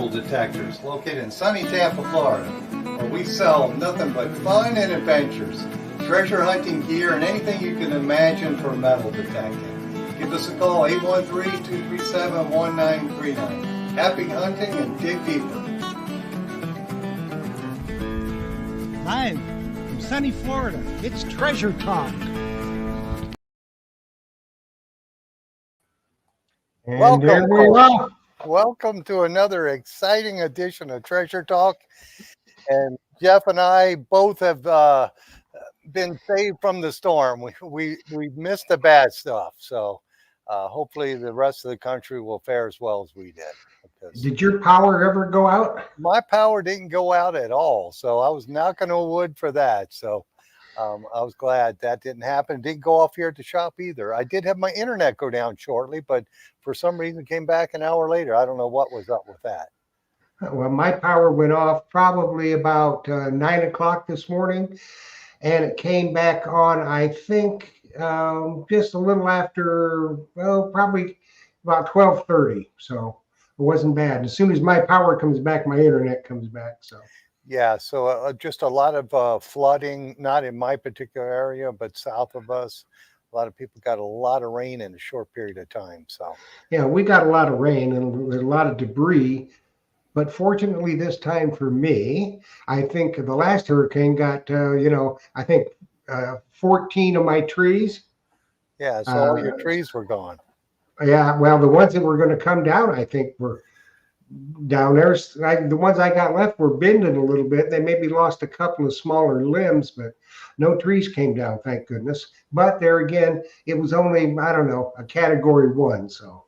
Metal Detectors, located in sunny Tampa, Florida, where we sell nothing but fun and adventures, treasure hunting gear, and anything you can imagine for metal detecting. Give us a call, 813-237-1939. Happy hunting and dig deeper. Live from sunny Florida, it's Treasure Talk. And welcome to another exciting edition of Treasure Talk. And Jeff and I both have been saved from the storm. We missed the bad stuff. So hopefully the rest of the country will fare as well as we did. Did your power ever go out? My power didn't go out at all. So I was knocking on wood for that. So I was glad that didn't happen. It didn't go off here at the shop either. I did have my internet go down shortly, but for some reason it came back an hour later. I don't know what was up with that. Well, my power went off probably about 9 o'clock this morning, and it came back on, I think, just a little after, well, probably about 12:30. So it wasn't bad. As soon as my power comes back, my internet comes back. So. Yeah, so just a lot of flooding, not in my particular area, but south of us. A lot of people got a lot of rain in a short period of time. So yeah, we got a lot of rain and a lot of debris. But fortunately, this time for me, I think the last hurricane got, I think 14 of my trees. Yeah, so all your trees were gone. Yeah, well, the ones that were going to come down, I think, were down there. The ones I got left were bending a little bit. They maybe lost a couple of smaller limbs, but no trees came down, thank goodness. But there again, it was only, I don't know, a category 1. So,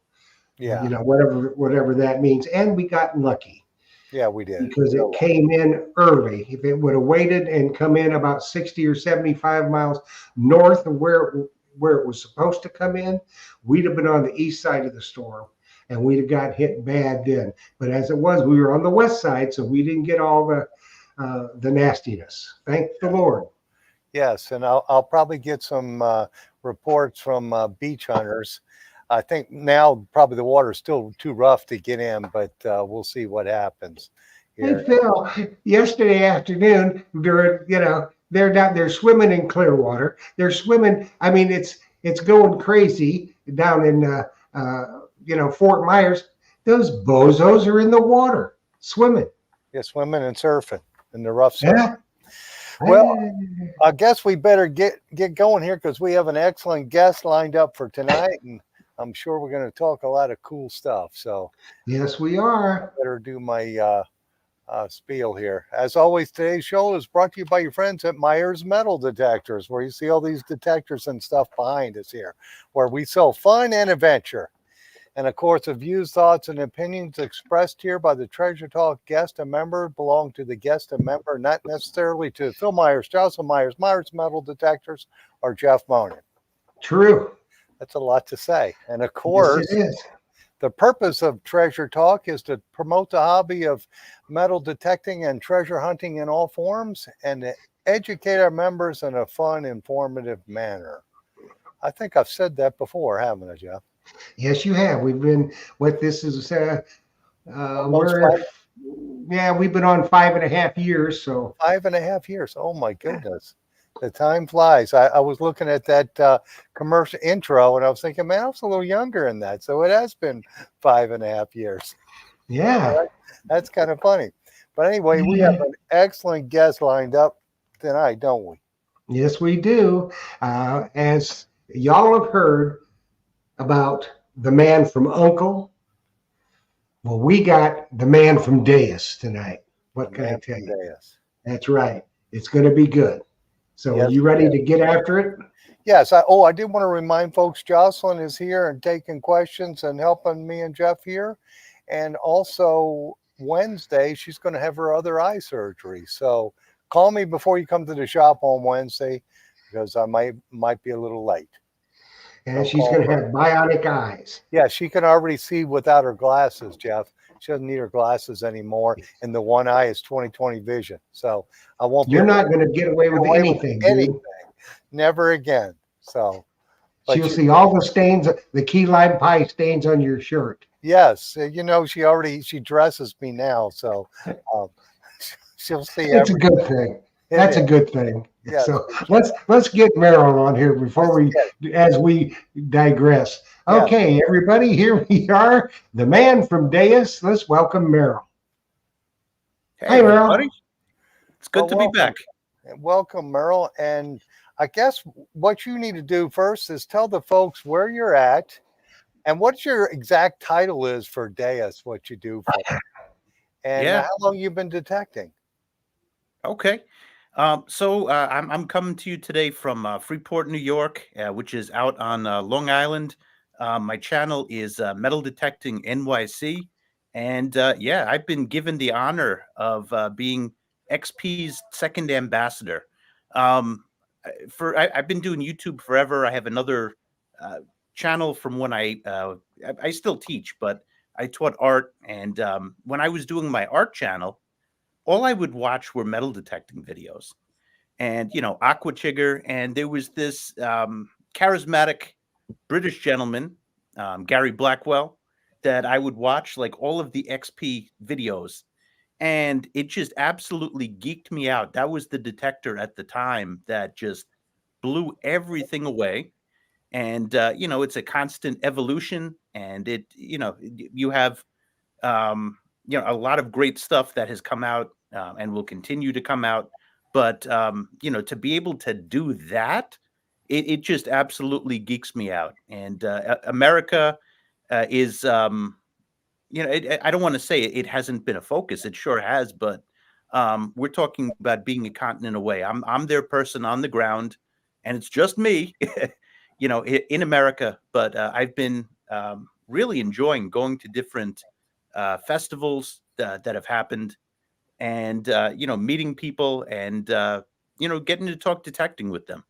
yeah, whatever that means. And we got lucky. Yeah, we did. Because it came in early. If it would have waited and come in about 60 or 75 miles north of where it was supposed to come in, we'd have been on the east side of the storm. And we'd have got hit bad then. But as it was, we were on the west side, so we didn't get all the nastiness. Thank the Lord. Yes, and I'll probably get some reports from beach hunters. I think now probably the water's still too rough to get in, but we'll see what happens here. Hey, Phil, yesterday afternoon, they're down there swimming in Clearwater. They're swimming. I mean, it's going crazy down in Fort Myers. Those bozos are in the water swimming. Yeah, swimming and surfing in the rough surf. Yeah. Well, I guess we better get going here because we have an excellent guest lined up for tonight, and I'm sure we're going to talk a lot of cool stuff. So yes, we are. I better do my spiel here. As always, today's show is brought to you by your friends at Myers Metal Detectors, where you see all these detectors and stuff behind us here, where we sell fun and adventure. And of course, the views, thoughts, and opinions expressed here by the Treasure Talk guest and member belong to the guest and member, not necessarily to Phil Myers, Jocelyn Myers, Myers Metal Detectors, or Jeff Monin. True. That's a lot to say. And of course, yes, it is. The purpose of Treasure Talk is to promote the hobby of metal detecting and treasure hunting in all forms and to educate our members in a fun, informative manner. I think I've said that before, haven't I, Jeff? Yes, you have. We've been, what this is, we've been on 5.5 years. So 5.5 years. Oh my goodness. The time flies. I was looking at that commercial intro and I was thinking, man, I was a little younger in that. So it has been 5.5 years. Yeah. That's kind of funny. But anyway, we have an excellent guest lined up tonight, don't we? Yes, we do. As y'all have heard about the man from Uncle. Well, we got the man from Deus tonight. What can I tell you? Deus. That's right. It's going to be good. So are you ready to get after it? Yes. I did want to remind folks, Jocelyn is here and taking questions and helping me and Jeff here. And also Wednesday, she's going to have her other eye surgery. So call me before you come to the shop on Wednesday because I might be a little late. And she's going to have bionic eyes. Yeah, she can already see without her glasses, Jeff. She doesn't need her glasses anymore. And the one eye is 20/20 vision. So I won't. You're not going to get away with anything. Never again. So she'll see all the stains, the key lime pie stains on your shirt. Yes, she dresses me now, so um, she'll see It's a every. good thing. It That's is. a good thing. Yes, So for sure. let's get Merrill on here before Let's we, get it. as we digress. Yes. Okay, everybody, here we are. The man from Deus. Let's welcome Merrill. Hey, Hi, everybody. Merrill. It's Well, good to be back. welcome, Merle. And I guess what you need to do first is tell the folks where you're at and what your exact title is for Deus, what you do for, and Yeah. how long you've been detecting. Okay. I'm coming to you today from Freeport, New York, which is out on Long Island. My channel is Metal Detecting NYC, and yeah, I've been given the honor of being XP's second ambassador. I've been doing YouTube forever. I have another uh, channel from when I still teach, but I taught art, and when I was doing my art channel, all I would watch were metal detecting videos and, Aqua Chigger. And there was this charismatic British gentleman, Gary Blackwell, that I would watch like all of the XP videos. And it just absolutely geeked me out. That was the detector at the time that just blew everything away. And, it's a constant evolution. And you have a lot of great stuff that has come out and will continue to come out. But to be able to do that, it just absolutely geeks me out. And America is, I don't want to say it hasn't been a focus. It sure has, but we're talking about being a continent away. I'm their person on the ground, and it's just me, in America. But I've been really enjoying going to different festivals that have happened, and meeting people, and getting to talk detecting with them.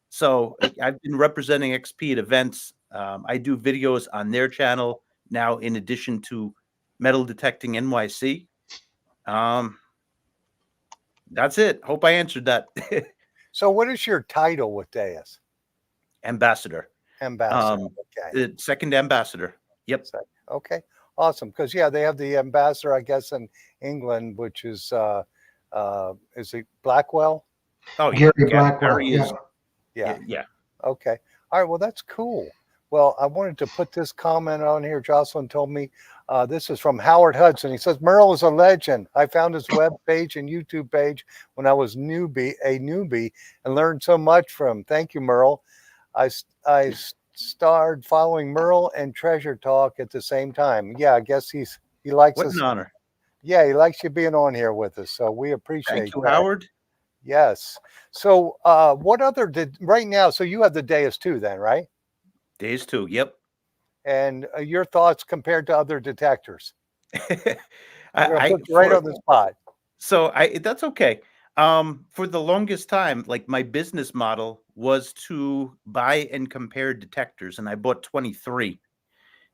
So I've been representing XP at events. I do videos on their channel now, in addition to Metal Detecting NYC. Um, that's it. Hope I answered that. So, what is your title with Deus? Ambassador. Ambassador. Um, Okay. Second ambassador. Yep. Okay. Awesome. Because yeah, they have the ambassador, I guess, in England, which is it Blackwell? Oh yeah. Gary Blackwell. Gary Yeah. is. Yeah. Yeah. Okay. All right. Well, that's cool. Well, I wanted to put this comment on here. Jocelyn told me this is from Howard Hudson. He says Merrill is a legend. I found his web page and YouTube page when I was a newbie, and learned so much from him. Thank you, Merrill. I started following Merrill and Treasure Talk at the same time. Yeah, I guess he likes What us. an honor. Yeah, he likes you being on here with us. So we Thank appreciate you, that. Howard. Yes. So what other did right now? So you have the Deus II then, right? Days two. Yep. And your thoughts compared to other detectors? I, I'm going to I put you right for on the spot. So that's okay. For the longest time, like my business model was to buy and compare detectors, and I bought 23.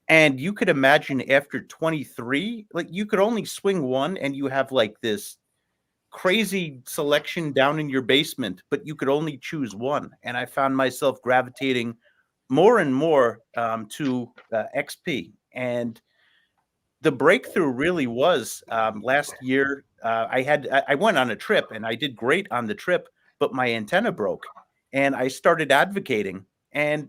And you could imagine after 23, like you could only swing one, and you have like this crazy selection down in your basement, but you could only choose one. And I found myself gravitating more and more to XP. And the breakthrough really was last year. I went on a trip, and I did great on the trip, but my antenna broke, and I started advocating. And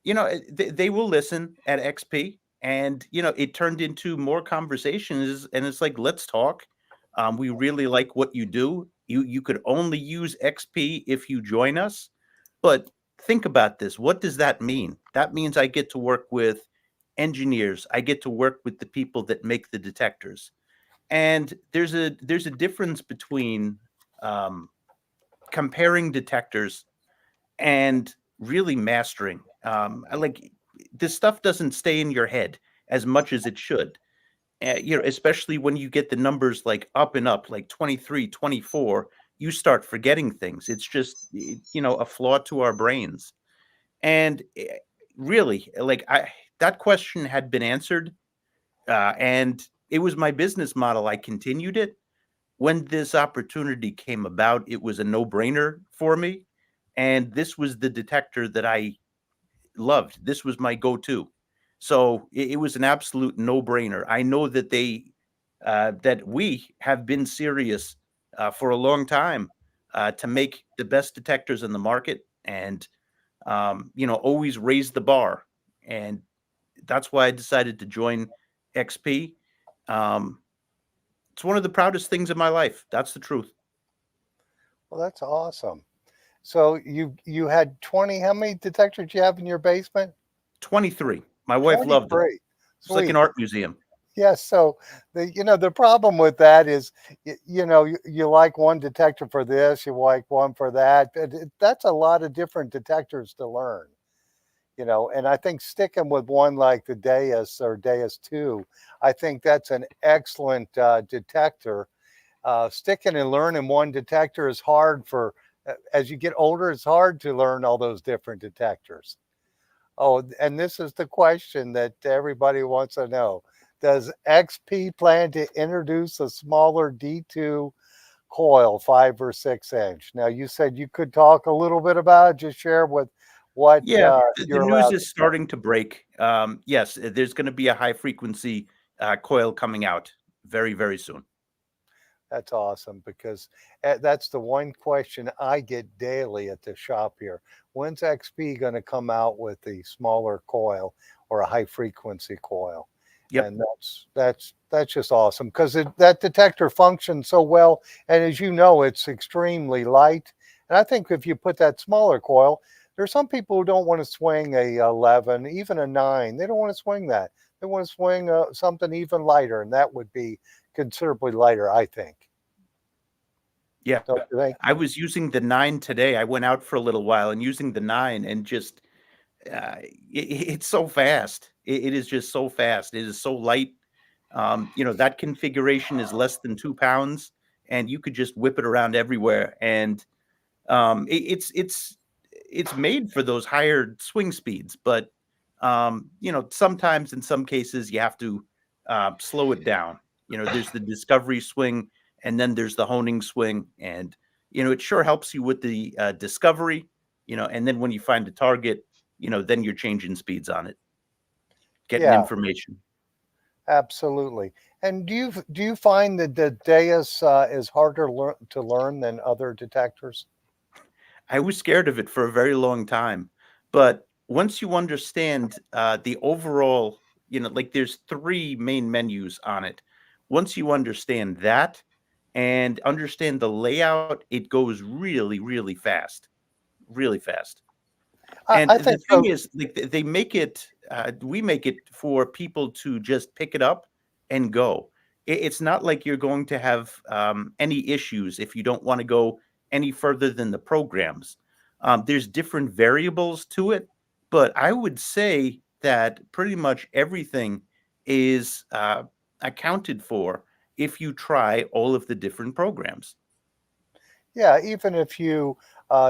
they will listen at XP, and it turned into more conversations. And it's like, let's talk. We really like what you do. You could only use XP if you join us. But think about this. What does that mean? That means I get to work with engineers. I get to work with the people that make the detectors. And there's a difference between um, comparing detectors and really mastering. Like, this stuff doesn't stay in your head as much as it should. Especially when you get the numbers like up and up, like 23, 24, you start forgetting things. It's just, a flaw to our brains. And really, like, that question had been answered, and it was my business model. I continued it. When this opportunity came about, it was a no-brainer for me, and this was the detector that I loved. This was my go-to. So it was an absolute no-brainer. I know that that we have been serious for a long time to make the best detectors in the market, and always raise the bar. And that's why I decided to join XP. Um, it's one of the proudest things in my life. That's the truth. Well, that's awesome. So you had 20, how many detectors you have in your basement? 23. My wife loved them. 23. It's like an Sweet. art museum. Yes. So the problem with that is, you like one detector for this, you like one for that. But that's a lot of different detectors to learn. And I think sticking with one like the Deus or Deus II, I think that's an excellent detector. Sticking and learning one detector is hard as you get older, it's hard to learn all those different detectors. Oh, and this is the question that everybody wants to know. Does XP plan to introduce a smaller D2 coil, 5 or 6 inch? Now, you said you could talk a little bit about it. Just share with what Yeah, the you're news allowed is to say. starting to break. Yes, there's going to be a high frequency coil coming out very, very soon. That's awesome because that's the one question I get daily at the shop here. When's XP going to come out with the smaller coil or a high frequency coil? Yep. And that's just awesome because that detector functions so well. And as you know, it's extremely light. And I think if you put that smaller coil, there's some people who don't want to swing a 11, even a 9. They don't want to swing that. They want to swing something even lighter, and that would be considerably lighter, I think. Yeah. Don't you think? I was using the 9 today. I went out for a little while and using the 9, and just it's so fast. It is just so fast. It is so light. That configuration is less than 2 pounds, and you could just whip it around everywhere. And it's made for those higher swing speeds, but sometimes in some cases you have to slow it down. There's the discovery swing, and then there's the honing swing, and it sure helps you with the discovery. And then when you find a target, then you're changing speeds on it, getting Yeah, information. absolutely. And do you find that the Deus is harder to learn than other detectors? I was scared of it for a very long time, but once you understand the overall, like there's three main menus on it. Once you understand that and understand the layout, it goes really, really fast, really fast. And I the think thing so. is, like they make it, we make it for people to just pick it up and go. It's not like you're going to have any issues if you don't want to go any further than the programs. There's different variables to it, but I would say that pretty much everything is accounted for if you try all of the different programs. Yeah, even if you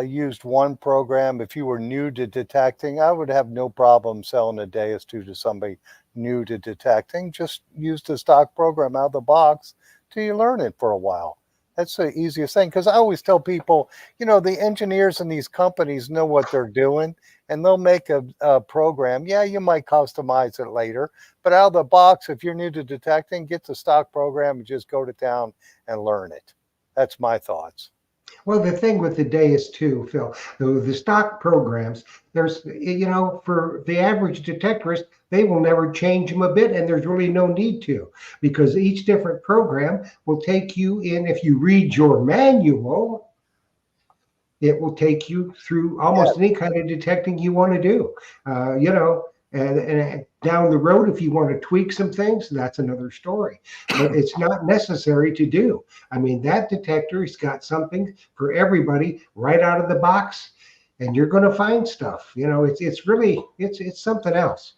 used one program, if you were new to detecting, I would have no problem selling a Deus 2 to somebody new to detecting. Just use the stock program out of the box till you learn it for a while. That's the easiest thing because I always tell people, the engineers in these companies know what they're doing and they'll make a program. Yeah, you might customize it later, but out of the box, if you're new to detecting, get the stock program and just go to town and learn it. That's my thoughts. Well, the thing with the Deus too, Phil, the stock programs, for the average detectorist, they will never change them a bit, and there's really no need to, because each different program will take you in. If you read your manual, it will take you through Yeah, almost any kind of detecting you want to do. And down the road, if you want to tweak some things, that's another story. But it's not necessary to do. I mean, that detector has got something for everybody right out of the box, and you're going to find stuff. It's really it's something else.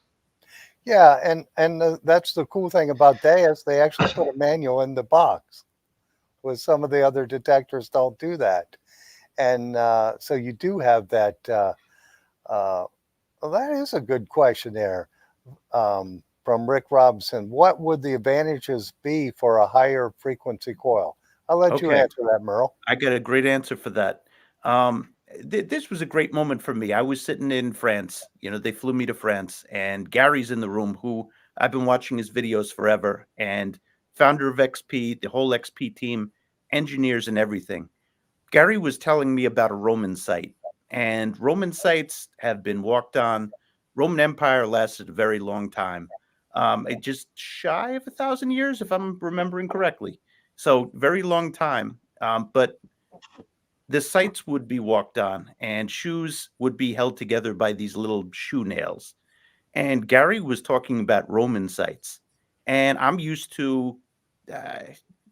yeah, and that's the cool thing about Deus. They actually put a manual in the box. With some of the other detectors, don't do that, and so you do have that. Uh, well, that is a good question there from Rick Robinson. What would the advantages be for a higher frequency coil? I'll let you Okay. answer that, Merle. I got a great answer for that. this was a great moment for me. I was sitting in France. They flew me to France, and Gary's in the room, who I've been watching his videos forever, and founder of XP, the whole XP team, engineers and everything. Gary was telling me about a Roman site, and Roman sites have been walked on. Roman Empire lasted a very long time. It just shy of 1,000 years, if I'm remembering correctly. So very long time. But the sites would be walked on, and shoes would be held together by these little shoe nails. And Gary was talking about Roman sites, and I'm used to, uh,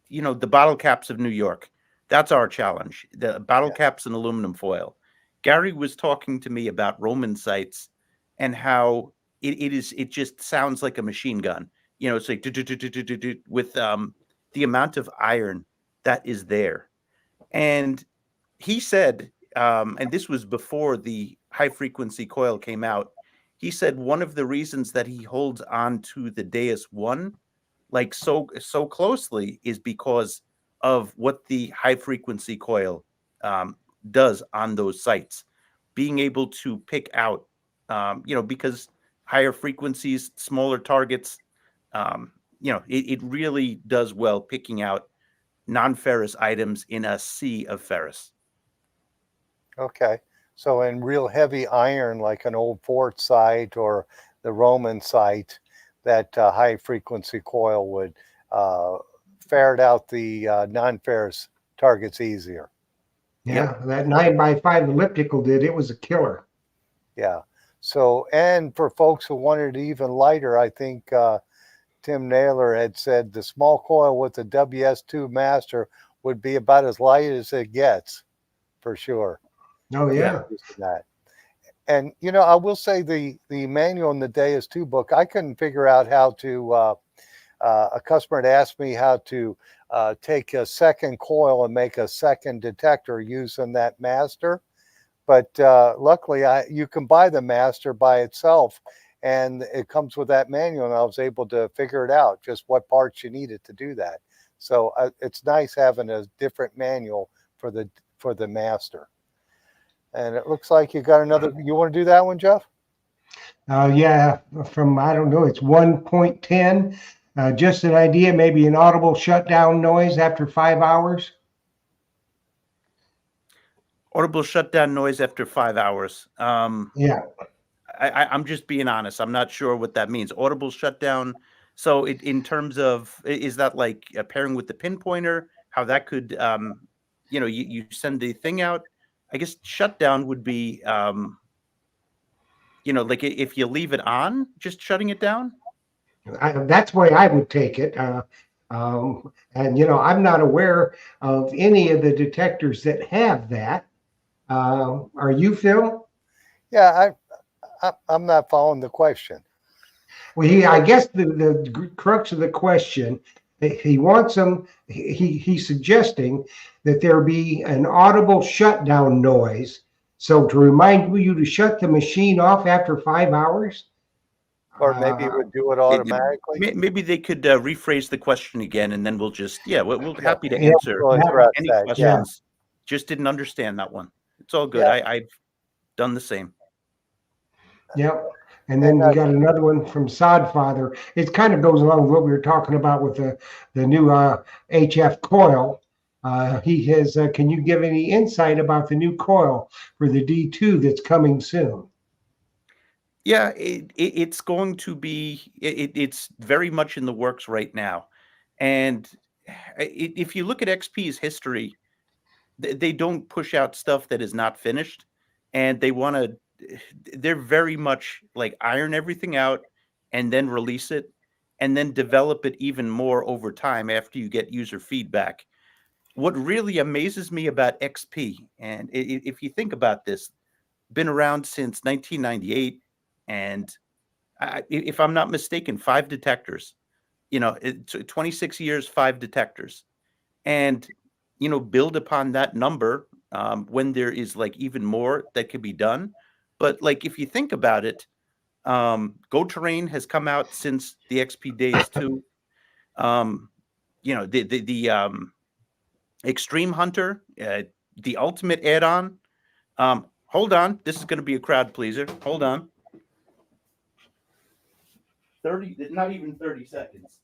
the bottle caps of New York. That's our challenge: the bottle Yeah. caps and aluminum foil. Gary was talking to me about Roman sites and how it just sounds like a machine gun. It's like do, with the amount of iron that is there. And he said, and this was before the high frequency coil came out. He said one of the reasons that he holds on to the Deus One like so closely is because of what the high frequency coil does on those sites, being able to pick out, because higher frequencies, smaller targets, it really does well picking out non-ferrous items in a sea of ferrous. Okay. So in real heavy iron, like an old fort site or the Roman site, that high frequency coil would uh, ferret out the non-ferrous targets easier. Yeah, that 9x5 elliptical did. It was a killer. Yeah. So, and for folks who wanted it even lighter, I think Tim Naylor had said the small coil with the WS2 master would be about as light as it gets, for sure. Oh Yeah. yeah. Using that. And I will say the manual in the Deus II book, I couldn't figure out how to. A customer had asked me how to take a second coil and make a second detector using that master. But luckily, you can buy the master by itself, and it comes with that manual. And I was able to figure it out, just what parts you needed to do that. So it's nice having a different manual for the master. And it looks like you got another. You want to do that one, Jeff? Yeah, from I don't know, it's 1.10. Just an idea, maybe an audible shutdown noise after 5 hours. Audible shutdown noise after 5 hours. Yeah. I'm just being honest. I'm not sure what that means. Audible shutdown. So in terms of, is that like pairing with the pinpointer? How that could, you send the thing out. I guess shutdown would be, like if you leave it on, just shutting it down. That's the way I would take it. And I'm not aware of any of the detectors that have that. Are you, Phil? Yeah, I'm not following the question. Well, I guess the crux of the question, he wants them. He's suggesting that there be an audible shutdown noise. So to remind you to shut the machine off after 5 hours. Or maybe it would do it automatically. Maybe they could rephrase the question again, and then we'll just, we're happy to Yeah, answer We'll address any that. Yeah. questions. Just didn't understand that one. It's all good. Yeah. I've done the same. Yep. And then we got another one from Sodfather. It kind of goes along with what we were talking about with the new HF coil. He has, can you give any insight about the new coil for the D2 that's coming soon? Yeah, it's going to be, it's very much in the works right now. And if you look at XP's history, they don't push out stuff that is not finished, and they're very much like iron everything out and then release it and then develop it even more over time after you get user feedback. What really amazes me about XP, and if you think about this, been around since 1998, and if I'm not mistaken, 5 detectors, 26 years, 5 detectors, and build upon that number when there is like even more that can be done. But like if you think about it, Go Terrain has come out since the XP Deus II. The Extreme Hunter, the ultimate add-on, Hold on. This is going to be a crowd pleaser. Hold on. 30, not even 30 seconds.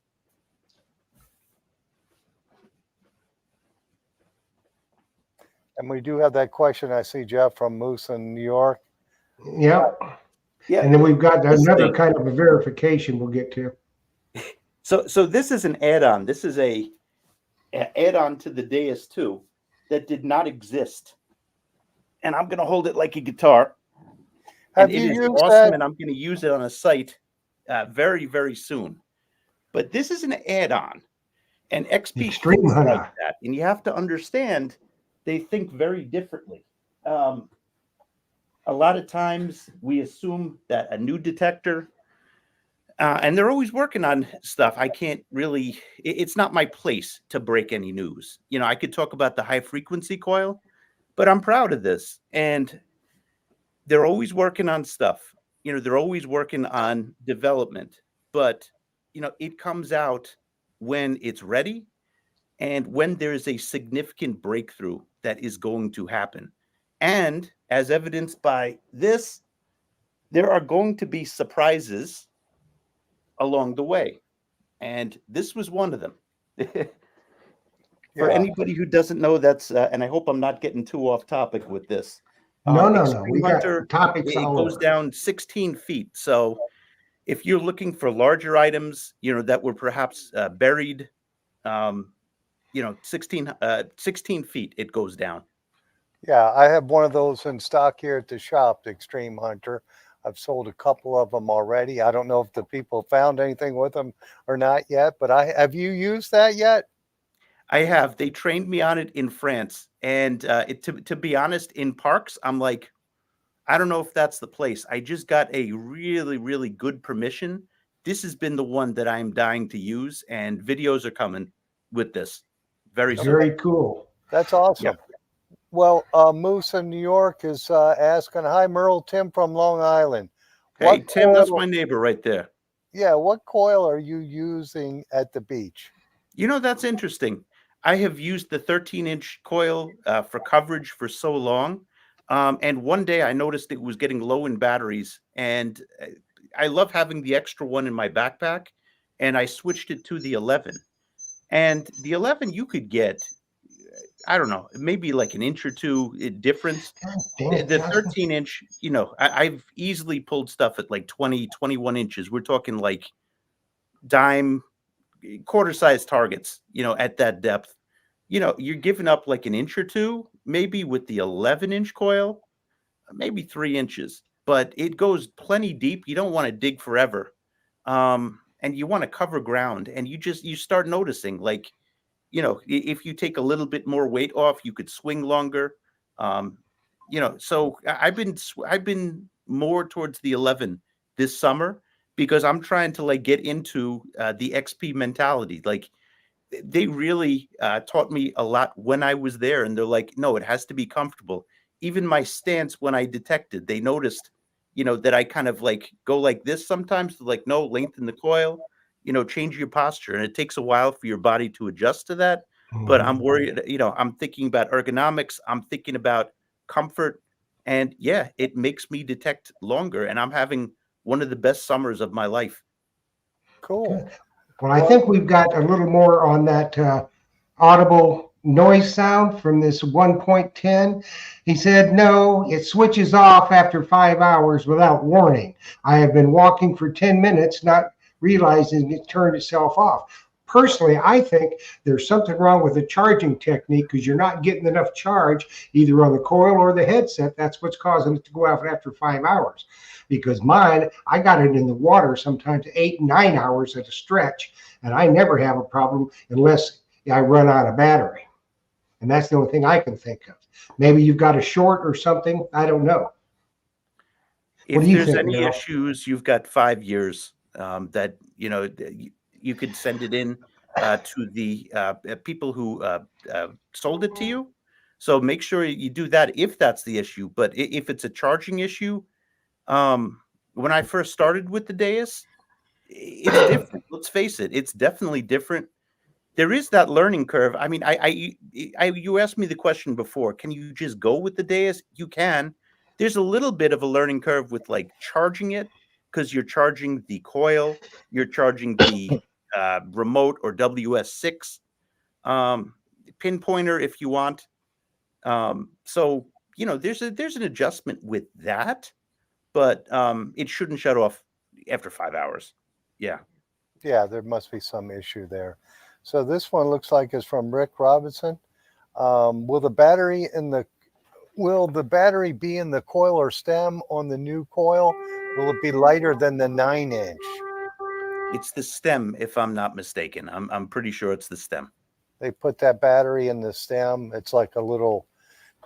And we do have that question I see, Jeff, from Moose in New York. Yep. Yeah. And then we've got this another thing- kind of a verification we'll get to. So this is an add-on. This is a add-on to the Deus II that did not exist. And I'm going to hold it like a guitar. Have And it you is used awesome, that? and I'm going to use it on a site very, very soon. But this is an add-on, and XP Extreme thinks Hunter. like that, and you have to understand they think very differently. A lot of times we assume that a new detector, and they're always working on stuff. I can't really, it's not my place to break any news. You know, I could talk about the high frequency coil, but I'm proud of this. And they're always working on stuff. You know, they're always working on development, but, you know, it comes out when it's ready and when there's a significant breakthrough that is going to happen. And as evidenced by this, there are going to be surprises along the way. And this was one of them. For Yeah. anybody who doesn't know, that's, and I hope I'm not getting too off topic with this. No. Extreme We got Hunter, topics it all goes over. down 16 feet. So if you're looking for larger items, you know, that were perhaps buried, you know, 16 feet, it goes down. Yeah, I have one of those in stock here at the shop, the Extreme Hunter. I've sold a couple of them already. I don't know if the people found anything with them or not yet, but have you used that yet? I have. They trained me on it in France. And to be honest, in parks, I'm like, I don't know if that's the place. I just got a really, really good permission. This has been the one that I'm dying to use, and videos are coming with this very soon. Very cool. That's awesome. Yeah. Well, Moose in New York is asking, hi, Merle, Tim from Long Island. Hey, What Tim, that's coil- my neighbor right there. Yeah, what coil are you using at the beach? You know, that's interesting. I have used the 13-inch coil for coverage for so long. And one day I noticed it was getting low in batteries. And I love having the extra one in my backpack. And I switched it to the 11. And the 11 you could get, I don't know, maybe like an inch or two difference. God dang it, The Justin. 13-inch, you know, I've easily pulled stuff at like 20, 21 inches. We're talking like dime, quarter-sized targets, you know, at that depth. You know, you're giving up like an inch or two, maybe with the 11-inch coil, maybe 3 inches, but it goes plenty deep. You don't want to dig forever. And you want to cover ground, and you start noticing, like, you know, if you take a little bit more weight off, you could swing longer. You know, so I've been more towards the 11 this summer because I'm trying to like get into the XP mentality. Like they really taught me a lot when I was there, and they're like, no, it has to be comfortable. Even my stance when I detected, they noticed, you know, that I kind of like go like this sometimes. Like, no, lengthen the coil, you know, change your posture, and it takes a while for your body to adjust to that. But I'm worried, you know, I'm thinking about ergonomics, I'm thinking about comfort, and yeah, it makes me detect longer, and I'm having one of the best summers of my life. Cool. Well, I think we've got a little more on that audible noise sound from this 1.10. He said, no, it switches off after 5 hours without warning. I have been walking for 10 minutes, not realizing it turned itself off. Personally, I think there's something wrong with the charging technique because you're not getting enough charge either on the coil or the headset. That's what's causing it to go out after 5 hours. Because mine, I got it in the water sometimes 8, 9 hours at a stretch, and I never have a problem unless I run out of battery. And that's the only thing I can think of. Maybe you've got a short or something. I don't know. If do you there's think, any Merrill? issues, you've got 5 years that, you know, you could send it in to the people who sold it to you. So make sure you do that if that's the issue. But if it's a charging issue, when I first started with the Deus, it's different. Let's face it, it's definitely different. there is that learning curve. I mean, you asked me the question before. Can you just go with the Deus? You can. There's a little bit of a learning curve with like charging it because you're charging the coil, you're charging the remote or WS6 pinpointer if you want. So there's an adjustment with that, but it shouldn't shut off after 5 hours. Yeah. Yeah, there must be some issue there. So this one looks like it's from Rick Robinson. Will the battery be in the coil or stem on the new coil? Will it be lighter than the 9-inch? It's the stem, if I'm not mistaken. I'm pretty sure it's the stem. They put that battery in the stem. It's like a little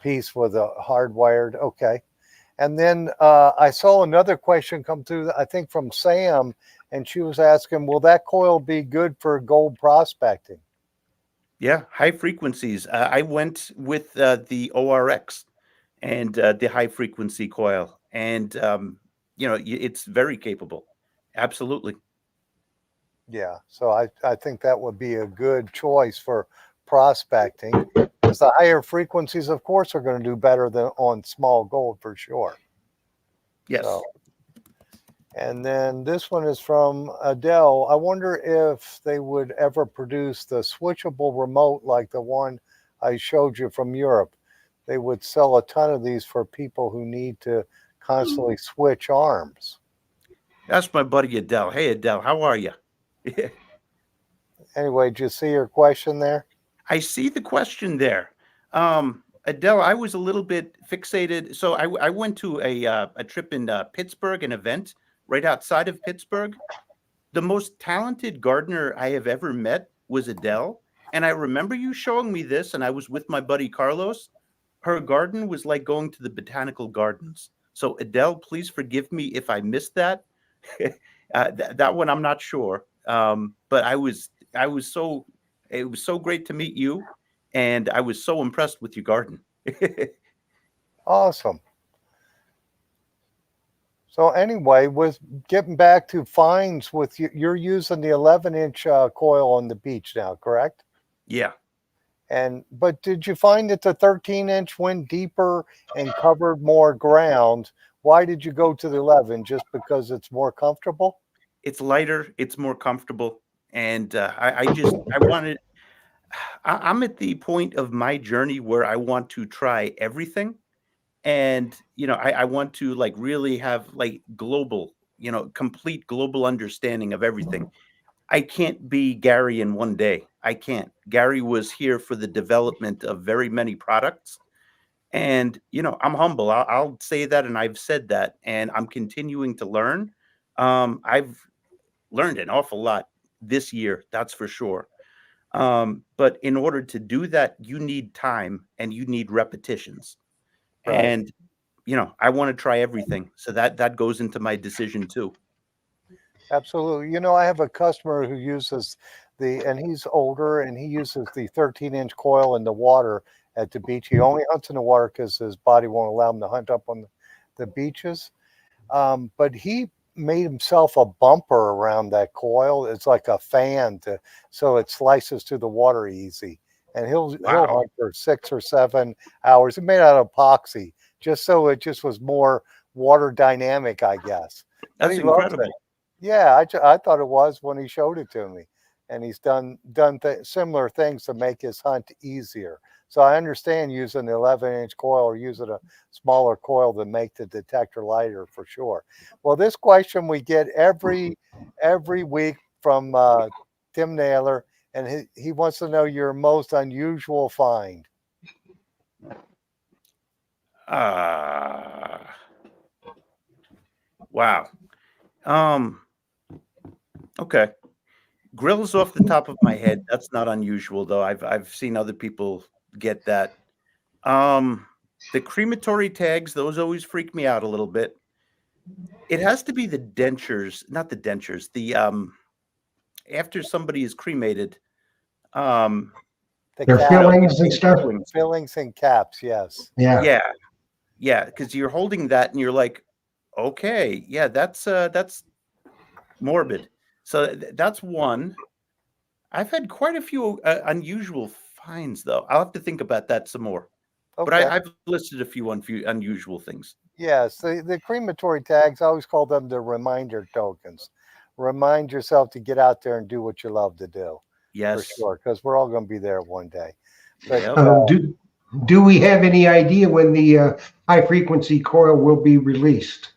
piece with a hardwired. Okay. And then I saw another question come through, I think from Sam, and she was asking, will that coil be good for gold prospecting? Yeah, high frequencies. I went with the ORX and the high frequency coil, and it's very capable. Absolutely. Yeah, so I think that would be a good choice for prospecting, because the higher frequencies, of course, are going to do better than on small gold for sure. Yes. So, and then this one is from Adele. I wonder if they would ever produce the switchable remote like the one I showed you from Europe. They would sell a ton of these for people who need to constantly switch arms. That's my buddy Adele. Hey, Adele, how are you? Anyway, did you see your question there? I see the question there. Adele, I was a little bit fixated. So I went to a trip in Pittsburgh, an event right outside of Pittsburgh. The most talented gardener I have ever met was Adele. And I remember you showing me this, and I was with my buddy Carlos. Her garden was like going to the botanical gardens. So Adele, please forgive me if I missed that. That one I'm not sure. But it was so great to meet you, and I was so impressed with your garden. Awesome. So anyway, with getting back to fines, with you're using the 11-inch coil on the beach now, correct? Yeah. But did you find that the 13-inch went deeper and covered more ground? Why did you go to the 11? Just because it's more comfortable? It's lighter, it's more comfortable, and I'm at the point of my journey where I want to try everything. And I want to like really have like global, complete global understanding of everything. I can't be Gary in one day. I can't. Gary was here for the development of very many products, and I'm humble. I'll say that, and I've said that, and I'm continuing to learn. I've learned an awful lot this year, that's for sure. But in order to do that, you need time and you need repetitions. Right. And I want to try everything, so that goes into my decision too. Absolutely. I have a customer who uses and he's older, and he uses the 13-inch coil in the water at the beach. He only hunts in the water because his body won't allow him to hunt up on the beaches. But he made himself a bumper around that coil. It's like a fan so it slices through the water easy. And he'll hunt for 6 or 7 hours. It's made out of epoxy, just so it just was more water dynamic, I guess. But That's he loves incredible. it. Yeah, I thought it was when he showed it to me, and he's done similar things to make his hunt easier. So I understand using the 11-inch coil or using a smaller coil to make the detector lighter for sure. Well, this question we get every week from Tim Naylor, and he wants to know your most unusual find. Wow. Okay. Grills off the top of my head. That's not unusual, though. I've seen other people get that. The crematory tags, those always freak me out a little bit. It has to be the dentures, not the dentures. The after somebody is cremated, The Their cap, fillings and stuff. fillings and caps, yes. Yeah. yeah, because you're holding that and you're like, okay, yeah, that's morbid. So that's one. I've had quite a few unusual finds, though. I'll have to think about that some more. But Okay. I've listed a few unusual things. Yes, the crematory tags, I always call them the reminder tokens. Remind yourself to get out there and do what you love to do, for Yes. sure, because we're all going to be there one day. But Yep. Do we have any idea when the high frequency coil will be released?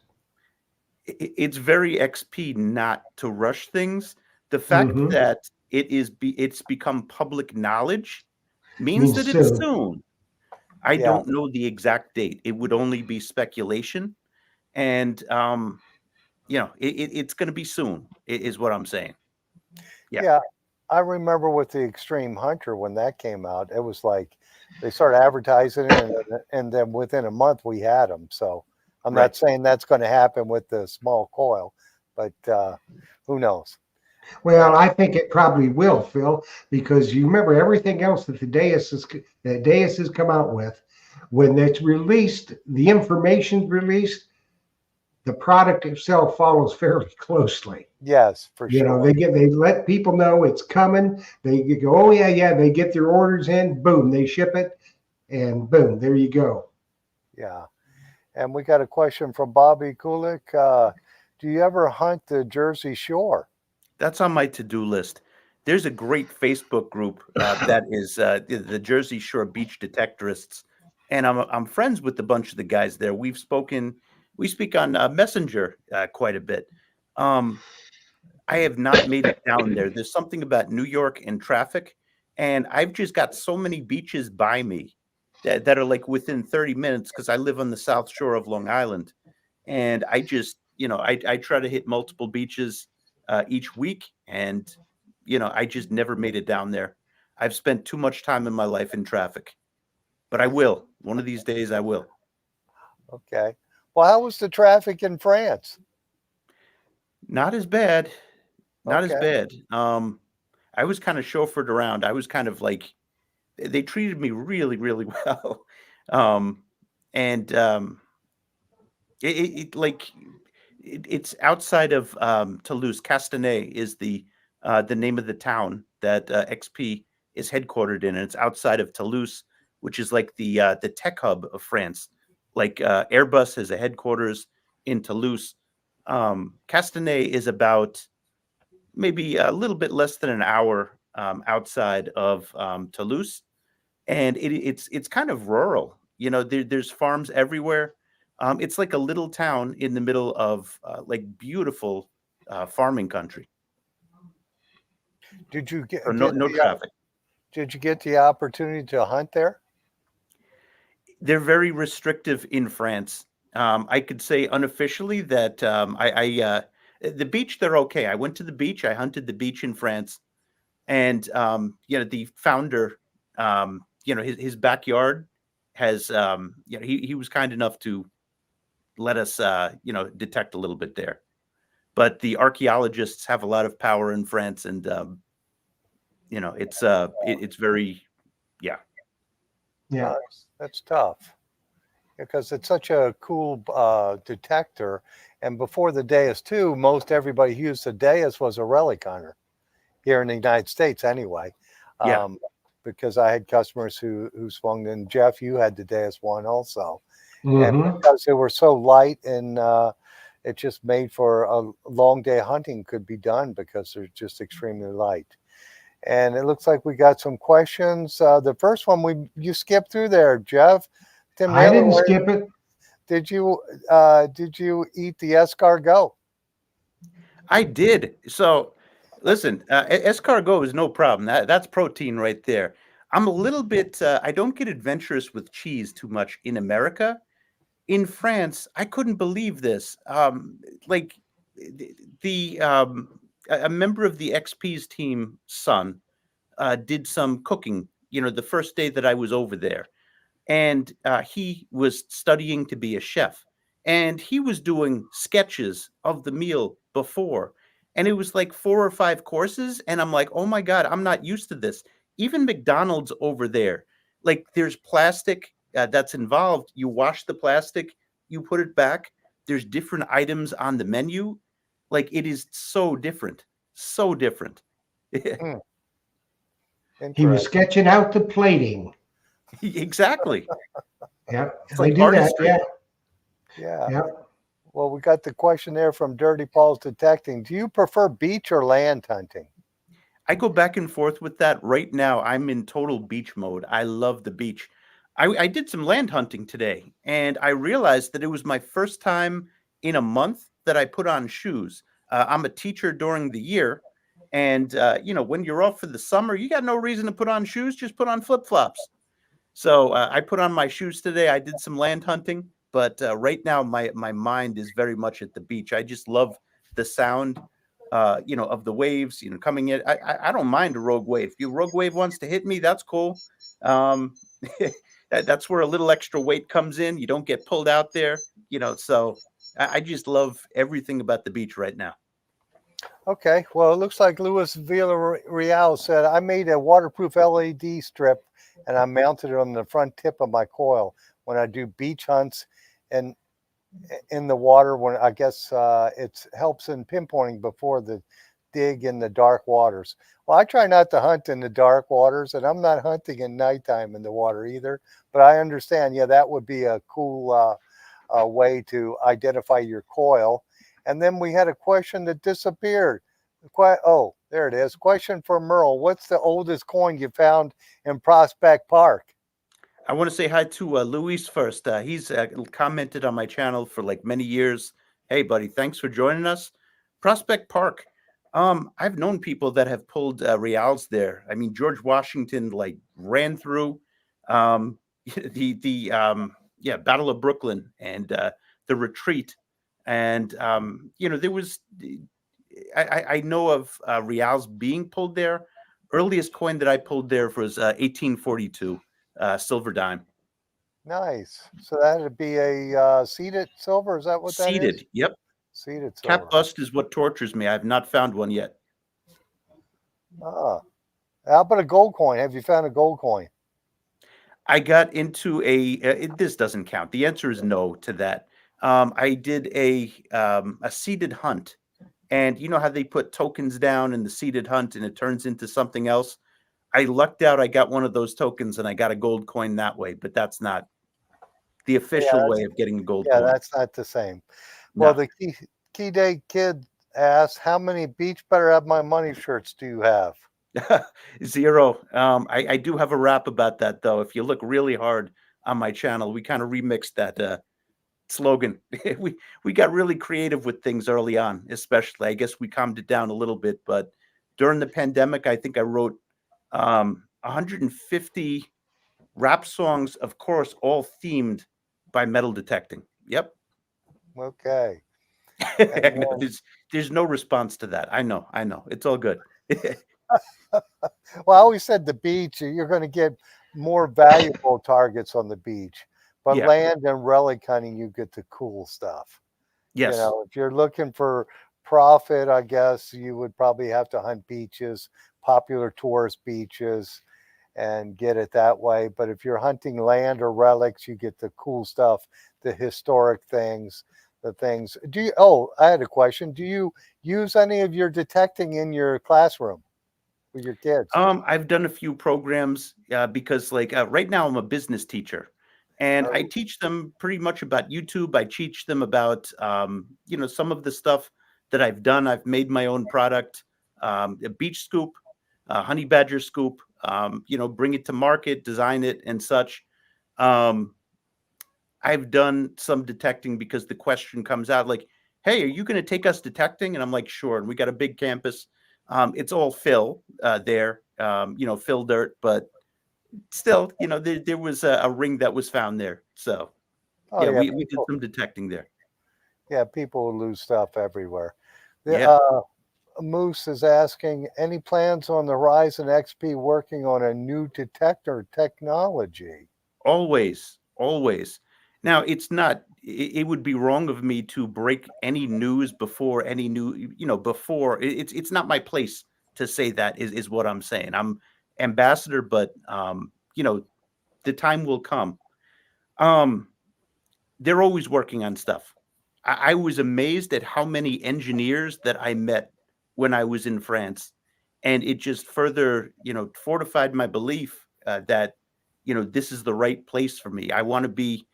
It's very XP not to rush things. The fact Mm-hmm. that it's become public knowledge means Means that it's soon. soon. I yeah, don't know the exact date. It would only be speculation, and it's going to be soon. Is what I'm saying. Yeah. yeah, I remember with the Extreme Hunter when that came out, it was like they started advertising it, and then within a month we had them. So I'm Right. not saying that's going to happen with the small coil, but who knows? Well, I think it probably will, Phil, because you remember everything else that Deus has come out with. When it's released, the information's released, the product itself follows fairly closely. Yes, for You know, sure. they let people know it's coming. They go, oh yeah, they get their orders in, boom, they ship it, and boom, there you go. Yeah. And we got a question from Bobby Kulik. Do you ever hunt the Jersey Shore? That's on my to-do list. There's a great Facebook group that is the Jersey Shore Beach Detectorists, and I'm friends with a bunch of the guys there. We speak on Messenger quite a bit. Um, I have not made it down there. There's something about New York and traffic, and I've just got so many beaches by me that are like within 30 minutes because I live on the South Shore of Long Island, and I just I try to hit multiple beaches each week, and I just never made it down there. I've spent too much time in my life in traffic, but I will. One of these days, I will. Okay. Well, how was the traffic in France? Not as bad. Not as Okay. bad. I was kind of chauffeured around. I was kind of like they treated me really, really well. Um, and it's outside of Toulouse. Castanet is the name of the town that XP is headquartered in, and it's outside of Toulouse, which is like the tech hub of France. Like Airbus has a headquarters in Toulouse. Castanet is about maybe a little bit less than an hour outside of Toulouse, and it's kind of rural. There's farms everywhere. It's like a little town in the middle of like beautiful farming country. Did you So get no traffic. did you get the opportunity to hunt there? They're very restrictive in France. I could say unofficially that the beach they're okay. I went to the beach. I hunted the beach in France, and the founder, his backyard has he was kind enough to let us detect a little bit there. But the archaeologists have a lot of power in France, and it's very yeah. Yeah. That's tough because it's such a cool detector. And before the Deus II, most everybody who used the Deus was a relic hunter here in the United States, anyway. Yeah. Because I had customers who swung in. Jeff, you had the Deus one also, and Mm-hmm. because they were so light and it just made for a long day hunting could be done because they're just extremely light. And it looks like we got some questions. The first one you skipped through there, Jeff. Tim I Naylor, didn't skip it. did you eat the escargot? I did. So, listen, escargot is no problem. That's protein right there. I'm a little bit. I don't get adventurous with cheese too much in America. In France, I couldn't believe this. Like a member of the XP's team, son, did some cooking. The first day that I was over there, and he was studying to be a chef, and he was doing sketches of the meal before, and it was like 4 or 5 courses, and I'm like, oh my god, I'm not used to this. Even McDonald's over there, like there's plastic that's involved. You wash the plastic, you put it back. There's different items on the menu. Like it is so different, so different. Hmm. He was Interesting. sketching out the plating. Exactly. Yeah, It's they like do that. artistry. Yeah, Yeah. yeah. Well, we got the question there from Dirty Paul's Detecting. Do you prefer beach or land hunting? I go back and forth with that. Right now, I'm in total beach mode. I love the beach. I did some land hunting today, and I realized that it was my first time in a month that I put on shoes. I'm a teacher during the year, and when you're off for the summer, you got no reason to put on shoes. Just put on flip flops. So I put on my shoes today. I did some land hunting, but right now my mind is very much at the beach. I just love the sound, of the waves, coming in. I don't mind a rogue wave. If a rogue wave wants to hit me, that's cool. Um, that's where a little extra weight comes in. You don't get pulled out there, So I just love everything about the beach right now. Okay. Well, it looks like Luis Villarreal said, I made a waterproof LED strip and I mounted it on the front tip of my coil when I do beach hunts and in the water when I guess it helps in pinpointing before the dig in the dark waters. Well, I try not to hunt in the dark waters, and I'm not hunting at nighttime in the water either. But I understand, yeah, that would be a cool way to identify your coil. And then we had a question that disappeared. Oh, there it is. Question for Merle. What's the oldest coin you found in Prospect Park? I want to say hi to Luis first. He's commented on my channel for like many years. Hey, buddy, thanks for joining us. Prospect Park. I've known people that have pulled reals there. I mean, George Washington like ran through um, the Battle of Brooklyn and the retreat, and there was. I know of reals being pulled there. Earliest coin that I pulled there was 1842. Silver dime. Nice. So that'd be a seeded silver. Is that what that is? Seated. Yep. Seeded Cap silver. bust is what tortures me. I've not found one yet. Ah, how about a gold coin? Have you found a gold coin? I got into this doesn't count. The answer is no to that. I did a seeded hunt, and you know how they put tokens down in the seeded hunt, and it turns into something else. I lucked out. I got one of those tokens, and I got a gold coin that way. But that's not the Yeah, official way of getting a gold yeah, coin. that's not the same. Well, No. the key day kid asked, "How many Beach Better Have My Money shirts do you have?" Zero. I do have a rap about that though. If you look really hard on my channel, we kind of remixed that slogan. we got really creative with things early on, especially. I guess we calmed it down a little bit, but during the pandemic, I think I wrote 150 rap songs, of course, all themed by metal detecting. Yep. Okay. I And know there's no response to that. I know. It's all good. well, I always said the beach, you're going to get more valuable targets on the beach, but Yeah. land and relic hunting, you get the cool stuff. Yes. If you're looking for profit, I guess you would probably have to hunt beaches, popular tourist beaches, and get it that way. But if you're hunting land or relics, you get the cool stuff, the historic things, the things. Oh, I had a question. Do you use any of your detecting in your classroom with your kids? I've done a few programs because, like, right now I'm a business teacher, and I Oh, teach them pretty much about YouTube. I teach them about, some of the stuff that I've done. I've made my own product, a beach scoop, honey badger scoop. Bring it to market, design it, and such. Um, I've done some detecting because the question comes out like, "Hey, are you going to take us detecting?" And I'm like, "Sure." And we got a big campus. It's all fill there, fill dirt, but still, there was a ring that was found there. So oh yeah, yeah, we did some detecting there. people lose stuff everywhere. The Yeah, Moose is asking, any plans on the Ryzen XP working on a new detector technology? always, always. Now it's not. It would be wrong of me to break any news before any new, before it's not my place to say that is what I'm saying. I'm ambassador, but the time will come. Um, they're always working on stuff. I was amazed at how many engineers that I met when I was in France. and it just further, fortified my belief that, this is the right place for me. I want to be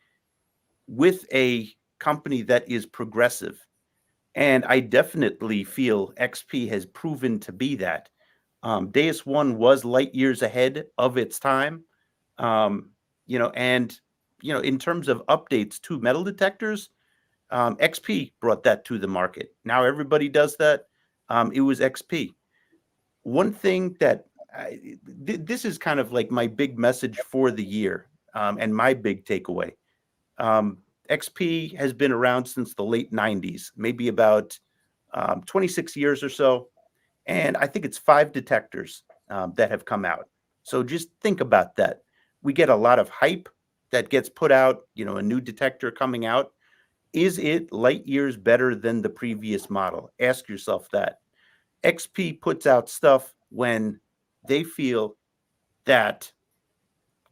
with a company that is progressive. And I definitely feel XP has proven to be that. Deus One was light years ahead of its time. And in terms of updates to metal detectors, XP brought that to the market. Now everybody does that. It was XP. One thing that this is kind of like my big message for the year, and my big takeaway. XP has been around since the late 90s, maybe about 26 years or so. And I think it's 5 detectors that have come out. So just think about that. We get a lot of hype that gets put out, a new detector coming out. Is it light years better than the previous model? Ask yourself that. XP puts out stuff when they feel that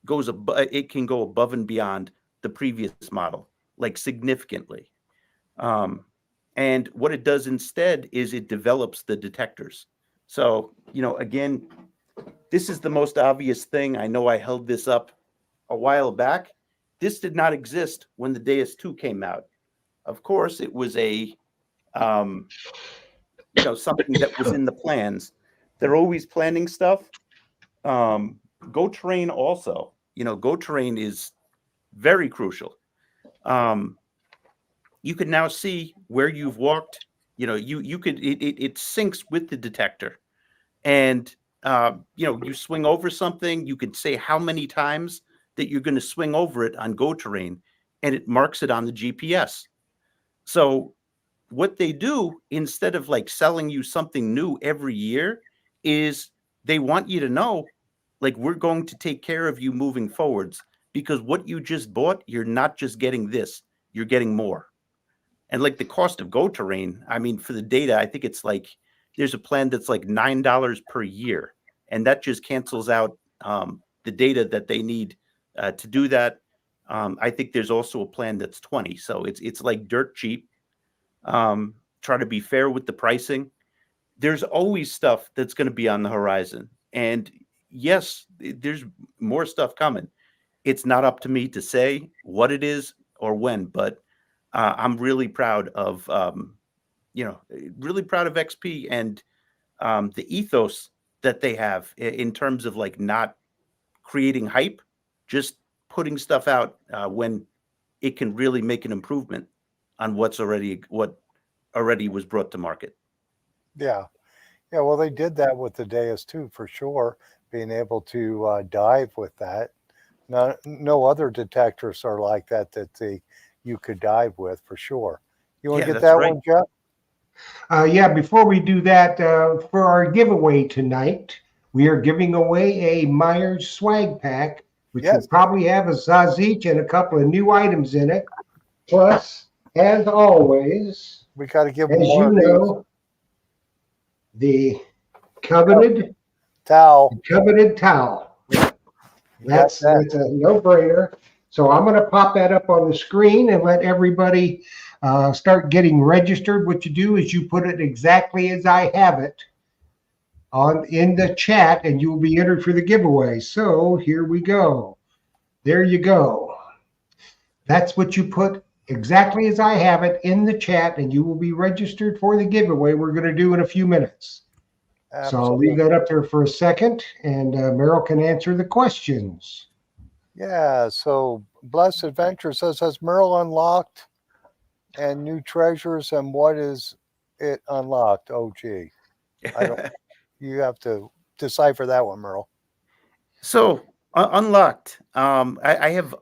it can go above and beyond the previous model, like significantly. And what it does instead is it develops the detectors. So, again, this is the most obvious thing. I know I held this up a while back. This did not exist when the Deus II came out. Of course, it was something that was in the plans. They're always planning stuff. Go Terrain also. Go Terrain is very crucial. You can now see where you've walked. You could it syncs with the detector, and you swing over something. You could say how many times that you're going to swing over it on Go Terrain, and it marks it on the GPS. So what they do, instead of like selling you something new every year, is they want you to know, like, we're going to take care of you moving forwards, because what you just bought, you're not just getting this, you're getting more. And like the cost of Go Terrain, I mean, for the data, I think it's like there's a plan that's like $9 per year, and that just cancels out the data that they need to do that. I think there's also a plan that's 20, so it's like dirt cheap. Try to be fair with the pricing. There's always stuff that's going to be on the horizon, and yes, there's more stuff coming. It's not up to me to say what it is or when, but I'm really proud of XP and the ethos that they have in terms of like not creating hype, just putting stuff out when it can really make an improvement on what already was brought to market. Yeah. Yeah. Well, they did that with the Deus too, for sure, being able to dive with that. No other detectors are like that you could dive with, for sure. You want to Yeah, get that's that right. one, Jeff? Yeah, before we do that, for our giveaway tonight, we are giving away a Myers swag pack, which will Yes. probably have a Zazic and a couple of new items in it. Plus, as always, We got to give as more you of these. know, the coveted Towel. coveted towel. You got That's that. a no-brainer. So I'm going to pop that up on the screen and let everybody start getting registered. What you do is you put it exactly as I have it in the chat, and you'll be entered for the giveaway. So here we go. There you go. That's what you put exactly as I have it in the chat, and you will be registered for the giveaway we're going to do in a few minutes. So I'll leave that up there for a second, and Merrill can answer the questions. Yeah. So Blessed Adventure says, has Merl unlocked and new treasures, and what is it unlocked? Oh, gee. I don't. You have to decipher that one, Merle. So unlocked. I have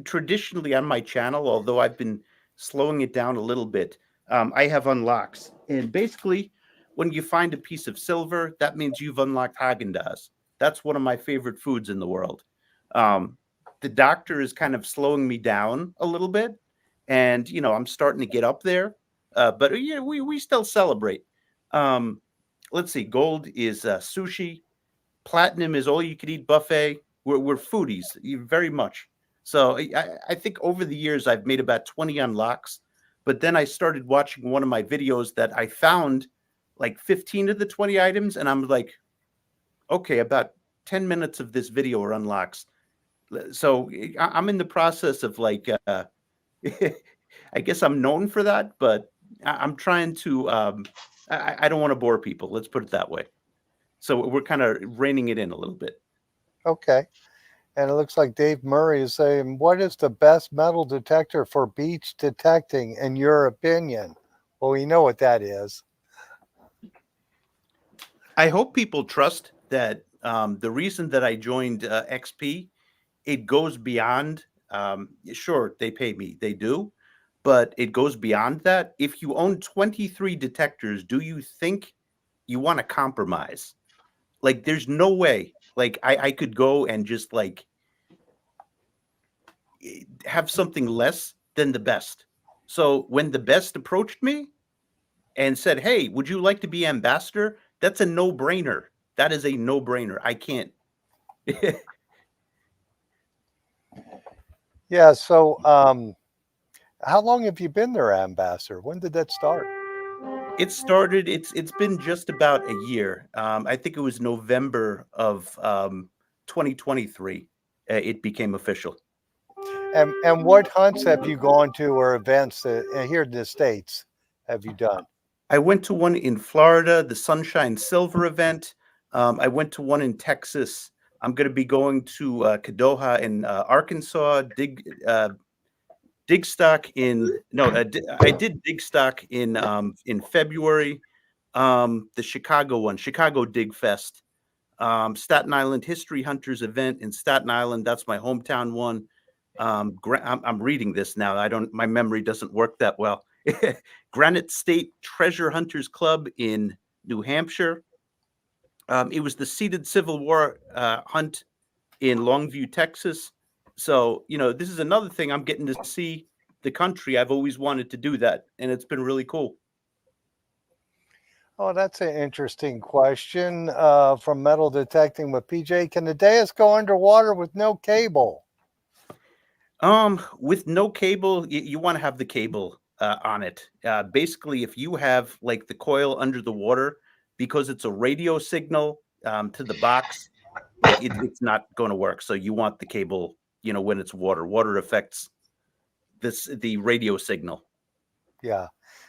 traditionally on my channel, although I've been slowing it down a little bit, I have unlocks. And basically, when you find a piece of silver, that means you've unlocked Haagen-Dazs. That's one of my favorite foods in the world. The doctor is kind of slowing me down a little bit, and I'm starting to get up there. But yeah, we still celebrate. Let's see. Gold is sushi. Platinum is all you can eat buffet. We're foodies, very much. So I think over the years I've made about 20 unlocks, but then I started watching one of my videos that I found like 15 of the 20 items, and I'm like, okay, about 10 minutes of this video are unlocks. So I'm in the process of like, I guess I'm known for that, but I'm trying to, I don't want to bore people. Let's put it that way. So we're kind of reining it in a little bit. Okay. And it looks like Dave Murray is saying, what is the best metal detector for beach detecting, in your opinion? Well, we know what that is. I hope people trust that the reason that I joined XP, it goes beyond, sure, they pay me, they do, but it goes beyond that. If you own 23 detectors, do you think you want to compromise? Like, there's no way. Like, I could go and just like have something less than the best. So when the best approached me and said, "Hey, would you like to be ambassador?" That's a no-brainer. That is a no-brainer. I can't. Yeah. So, how long have you been their ambassador? When did that start? It started. It's been just about a year. I think it was November of 2023. It became official. And what hunts have you gone to, or events here in the States have you done? I went to one in Florida, the Sunshine Silver event. I went to one in Texas. I'm going to be going to Kadoha in Arkansas. Dig stock in no, I did dig stock in February. The Chicago one, Chicago Dig Fest, Staten Island History Hunters event in Staten Island. That's my hometown one. I'm reading this now. My memory doesn't work that well. Granite State Treasure Hunters Club in New Hampshire. It was the seated Civil War hunt in Longview, Texas. So, this is another thing, I'm getting to see the country. I've always wanted to do that, and it's been really cool. Oh, that's an interesting question from Metal Detecting with PJ. Can the Deus go underwater with no cable? With no cable, you want to have the cable on it. Basically, if you have like the coil under the water, because it's a radio signal to the box, like it's not going to work. So you want the cable, when it's water. Water affects the radio signal. Yeah.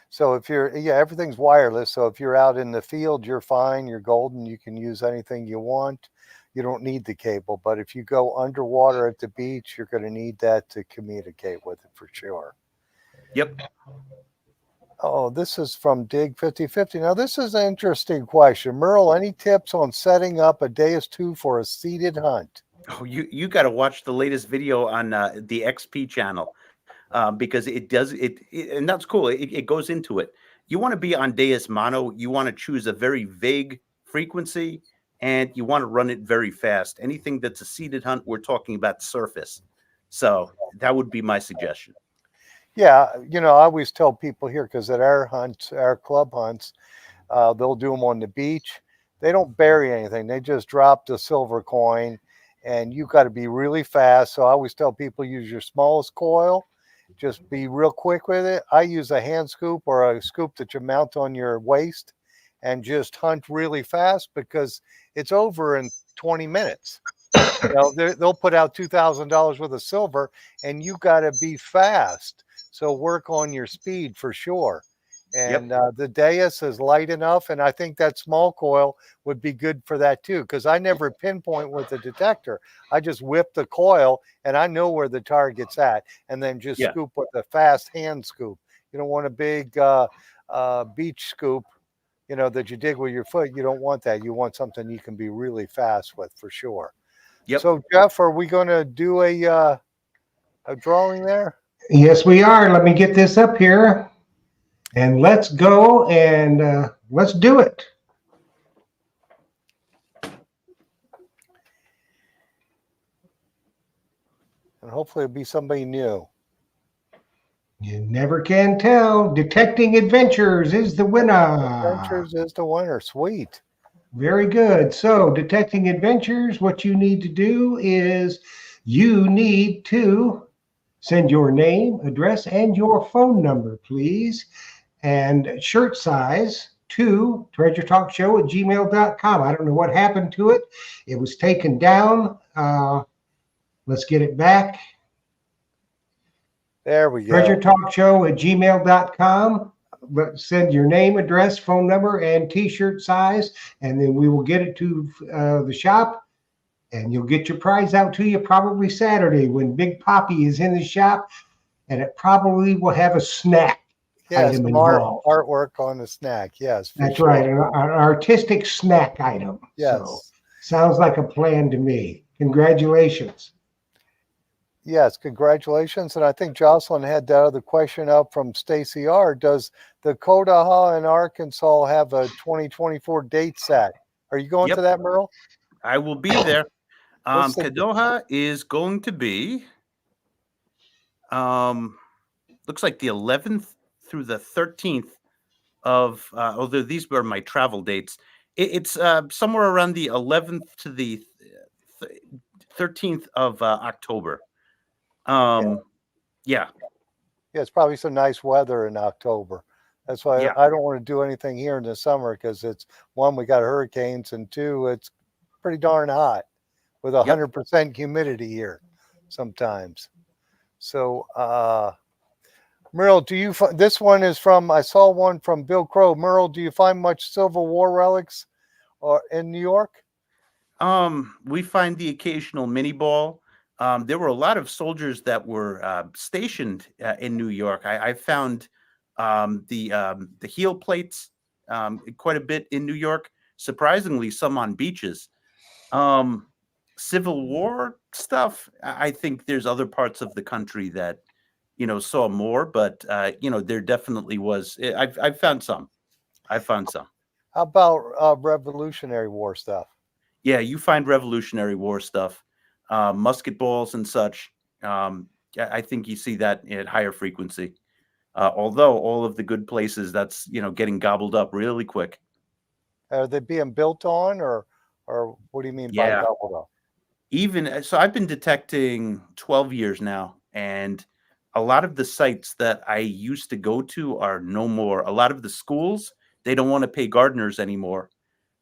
So if everything's wireless. So if you're out in the field, you're fine. You're golden. You can use anything you want. You don't need the cable. But if you go underwater at the beach, you're going to need that to communicate with it for sure. Yep. Oh, this is from Dig 5050. Now, this is an interesting question. Merl, any tips on setting up a Deus II for a seated hunt? Oh, you got to watch the latest video on the XP channel. Because it does it, and that's cool. It goes into it. You want to be on Deus Mono. You want to choose a very vague frequency, and you want to run it very fast. Anything that's a seated hunt, we're talking about surface. So that would be my suggestion. Yeah, I always tell people here, because at our hunts, our club hunts, they'll do them on the beach. They don't bury anything. They just drop the silver coin, and you got to be really fast. So I always tell people, use your smallest coil. Just be real quick with it. I use a hand scoop or a scoop that you mount on your waist and just hunt really fast, because it's over in 20 minutes. They'll put out $2,000 worth of silver, and you got to be fast. So work on your speed for sure. And the Deus is light enough, and I think that small coil would be good for that too, because I never pinpoint with the detector. I just whip the coil, and I know where the target's at, and then just scoop with a fast hand scoop. You don't want a big beach scoop, that you dig with your foot. You don't want that. You want something you can be really fast with for sure. Yep. So, Jeff, are we going to do a drawing there? Yes, we are. Let me get this up here. And let's go and let's do it. And hopefully it'll be somebody new. You never can tell. Detecting Adventures is the winner. Adventures is the winner. Sweet. Very good. So, Detecting Adventures, what you need to do is you need to send your name, address, and your phone number, please. And shirt size, 2 treasuretalkshow@gmail.com. I don't know what happened to it. It was taken down. Let's get it back. There we go. treasuretalkshow@gmail.com. Send your name, address, phone number, and t-shirt size, and then we will get it to the shop, and you'll get your prize out to you probably Saturday when Big Poppy is in the shop, and it probably will have a snack Yes, item some involved. artwork on the snack. Yes, for That's sure. right, an artistic snack item. Yes. So, sounds like a plan to me. Congratulations. Yes, congratulations. And I think Jocelyn had that other question up from Stacy R. Does the Kodaha in Arkansas have a 2024 date set? Are you going Yep. to that, Merle? I will be there. What's the- Kadoha is going to be, looks like the 11th through the 13th of, although these were my travel dates. It's somewhere around the 11th to the 13th of October. Yeah. Yeah, it's probably some nice weather in October. That's why Yeah. I don't want to do anything here in the summer because it's one, we got hurricanes, and two, it's pretty darn hot with 100% humidity here sometimes. So, Merle, do you this one is from, I saw one from Bill Crow. Merle, do you find much Civil War relics or in New York? We find the occasional mini ball. There were a lot of soldiers that were stationed in New York. I found the heel plates quite a bit in New York. Surprisingly, some on beaches. Civil War stuff. I think there's other parts of the country that saw more, but there definitely was. I've found some. I found some. How about Revolutionary War stuff? Yeah, you find Revolutionary War stuff, musket balls and such. I think you see that at higher frequency. Although all of the good places, that's getting gobbled up really quick. Are they being built on, or what do you mean by Yeah. gobbled up? Even so, I've been detecting 12 years now, and a lot of the sites that I used to go to are no more. A lot of the schools, they don't want to pay gardeners anymore,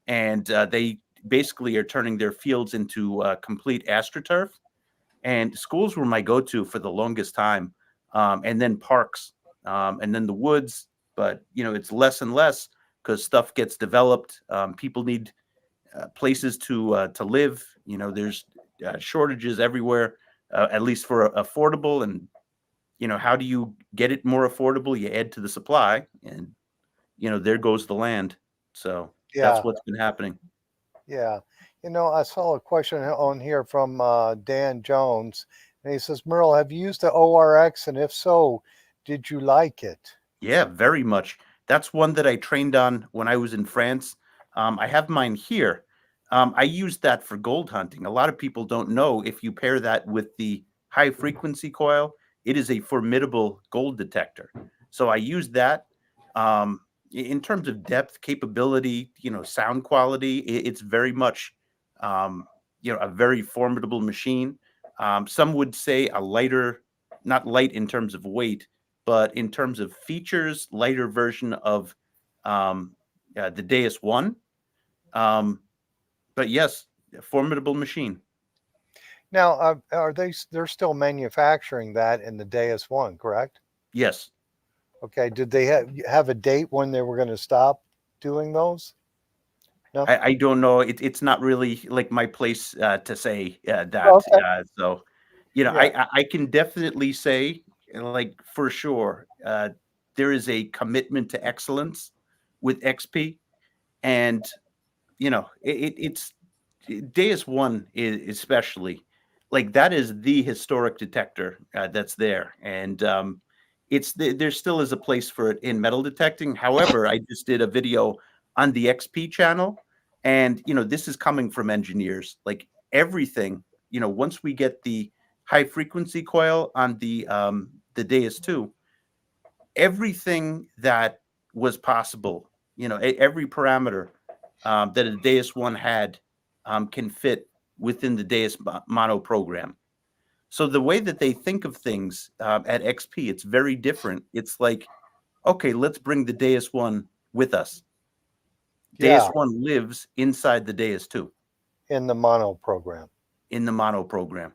and they basically are turning their fields into complete astroturf. And schools were my go-to for the longest time, and then parks, and then the woods. But it's less and less because stuff gets developed. People need places to live. There's shortages everywhere, at least for affordable. And how do you get it more affordable? You add to the supply, and there goes the land. So Yeah. that's what's been happening. Yeah. I saw a question on here from Dan Jones, and he says, Merle, have you used the ORX? And if so, did you like it? Yeah, very much. That's one that I trained on when I was in France. I have mine here. I used that for gold hunting. A lot of people don't know if you pair that with the high frequency coil, it is a formidable gold detector. So I used that. In terms of depth, capability, sound quality, it's very much, a very formidable machine. Some would say a lighter, not light in terms of weight, but in terms of features, lighter version of the Deus I. But yes, a formidable machine. Now, they're still manufacturing that in the Deus I, correct? Yes. Okay. Did they have a date when they were going to stop doing those? No. I don't know. It's not really like my place to say that. Okay. So, Yeah. I can definitely say, like for sure, there is a commitment to excellence with XP, and it's Deus One is especially like that is the historic detector that's there, and there still is a place for it in metal detecting. However, I just did a video on the XP channel, and this is coming from engineers. Like everything, once we get the high frequency coil on the Deus II, everything that was possible, every parameter that a Deus One had can fit within the Deus Mono program. So the way that they think of things at XP, it's very different. It's like, okay, let's bring the Deus One with us. Deus Yeah, One lives inside the Deus II in the mono program. in the mono program.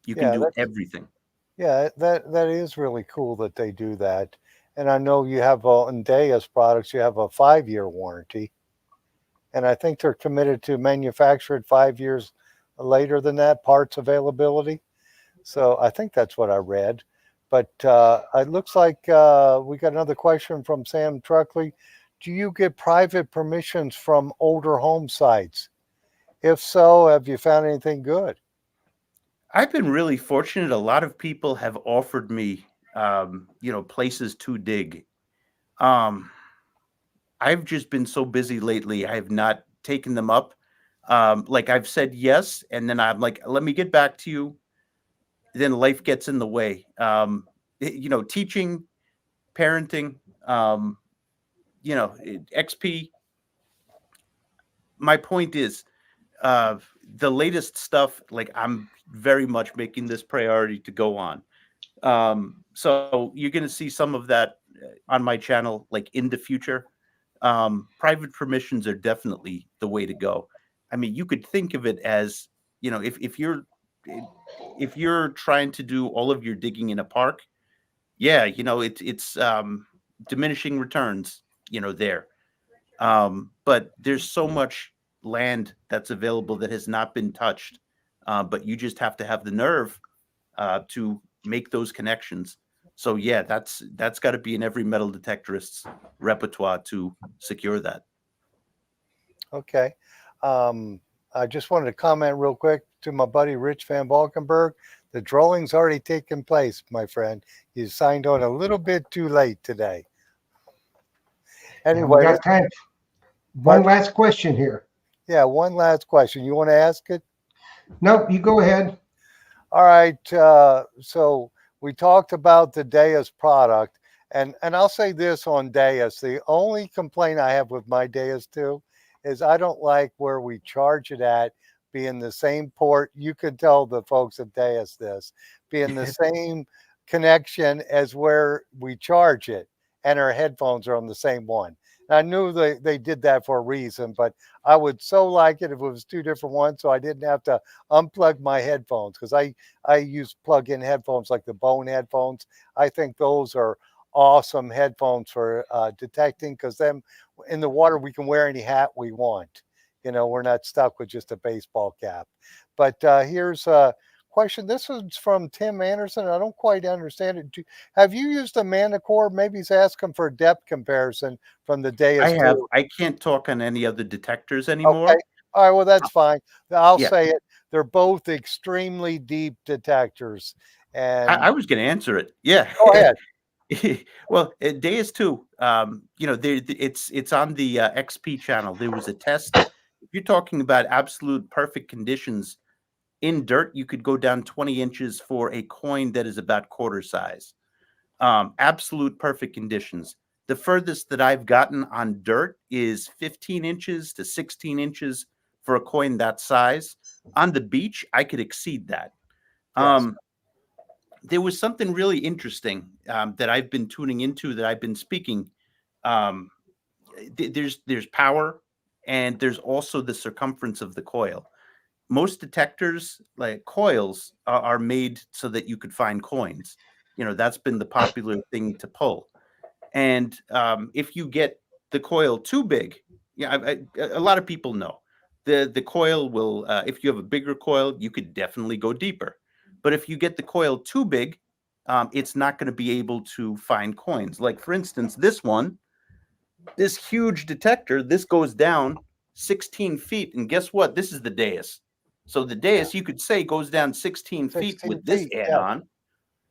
You can Yeah, do that's everything. yeah, that is really cool that they do that. And I know you have on Deus products, you have a 5-year warranty, and I think they're committed to manufacture it 5 years later than that, parts availability. So I think that's what I read. But it looks like we got another question from Sam Truckley. Do you get private permissions from older home sites? If so, have you found anything good? I've been really fortunate. A lot of people have offered me, places to dig. Um, I've just been so busy lately. I have not taken them up. Like I've said yes, and then I'm like, let me get back to you. Then life gets in the way. Teaching, parenting, um, XP. My point is, uh, the latest stuff. Like I'm very much making this priority to go on. So you're going to see some of that on my channel, like in the future. Private permissions are definitely the way to go. I mean, you could think of it as, if you're trying to do all of your digging in a park, yeah, it's diminishing returns, there. But there's so much land that's available that has not been touched. But you just have to have the nerve to make those connections. So yeah, that's got to be in every metal detectorist's repertoire to secure that. Okay. Um, I just wanted to comment real quick to my buddy Rich Van Valkenburg. The drilling's already taken place, my friend. You signed on a little bit too late today. And we Anyway, got time. One but last question here. yeah, one last question. You want to ask it? Nope, you go ahead. All right. So we talked about the Deus product, and I'll say this on Deus: the only complaint I have with my Deus 2 is I don't like where we charge it at being the same port. You can tell the folks at Deus this being the same connection as where we charge it, and our headphones are on the same one. And I knew they did that for a reason, but I would so like it if it was two different ones, so I didn't have to unplug my headphones because I use plug-in headphones like the Bone headphones. I think those are awesome headphones for detecting because then in the water we can wear any hat we want. We're not stuck with just a baseball cap. But here's a question. This is from Tim Anderson. I don't quite understand it. Have you used a Manicore? Maybe he's asking for a depth comparison from the I Deus have. 2. I can't talk on any other detectors Okay. anymore. All right. Well, that's fine. I'll Yeah, say it. They're both extremely deep detectors. I And was going to answer it. Yeah. go ahead. Well, Deus too. It's on the XP channel. There was a test. If you're talking about absolute perfect conditions in dirt, you could go down 20 inches for a coin that is about quarter size. Absolute perfect conditions. The furthest that I've gotten on dirt is 15 inches to 16 inches for a coin that size. On the beach, I could exceed that. Yes. Um, there was something really interesting that I've been tuning into, that I've been speaking. Um, there's power, and there's also the circumference of the coil. Most detectors, like coils, are made so that you could find coins. That's been the popular thing to pull. And if you get the coil too big, yeah, a lot of people know the coil will. If you have a bigger coil, you could definitely go deeper. But if you get the coil too big, it's not going to be able to find coins. Like for instance, this huge detector, this goes down 16 feet, and guess what? This is the Deus. So the Yeah. Deus, you could say, goes down 16 feet 16 with this feet. Yes. add-on,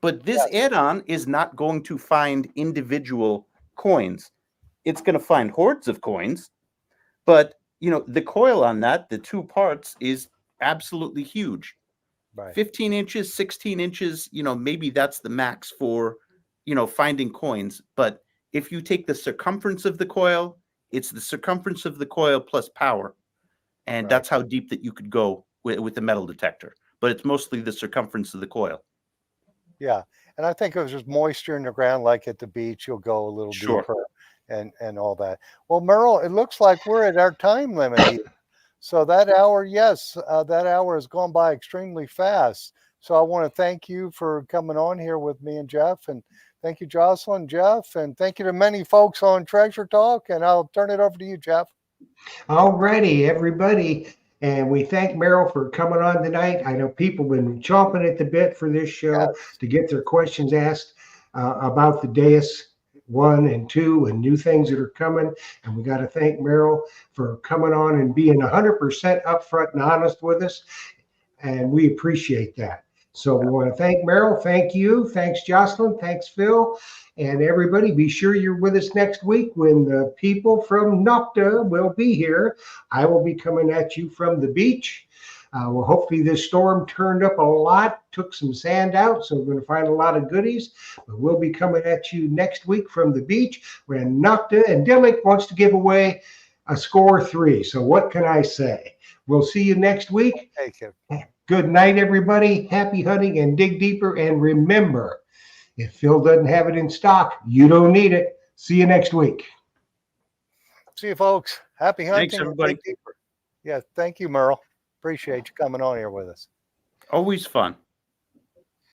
but this Yes. add-on is not going to find individual coins. It's going to find hordes of coins, but the coil on that, the two parts, is absolutely huge. Right. 15 inches, 16 inches, maybe that's the max for, finding coins. But if you take the circumference of the coil, it's the circumference of the coil plus power. And Right. that's how deep that you could go with the metal detector. But it's mostly the circumference of the coil. Yeah. And I think if there's moisture in the ground, like at the beach, you'll go a little Sure. deeper. and all that. Well, Merle, it looks like we're at our time limit here. So that hour, yes, that hour has gone by extremely fast. So I want to thank you for coming on here with me and Jeff, and thank you, Jocelyn, Jeff, and thank you to many folks on Treasure Talk. And I'll turn it over to you, Jeff. Alrighty, everybody. And we thank Merrill for coming on tonight. I know people have been chomping at the bit for this show Yes. to get their questions asked about the Deus 1 and 2 and new things that are coming. And we got to thank Merrill for coming on and being 100% upfront and honest with us. And we appreciate that. So we want to thank Merrill. Thank you. Thanks, Jocelyn. Thanks, Phil. And everybody, be sure you're with us next week when the people from Nocta will be here. I will be coming at you from the beach. Well, hopefully this storm turned up a lot, took some sand out, so we're going to find a lot of goodies. But we'll be coming at you next week from the beach when Nocta and Dillick wants to give away a score 3. So what can I say? We'll see you next week. Thank you. Good night, everybody. Happy hunting and dig deeper. And remember, if Phil doesn't have it in stock, you don't need it. See you next week. See you, folks. Happy hunting. Thanks, everybody. Dig deeper. Yeah, thank you, Merle. Appreciate you coming on here with us. Always fun.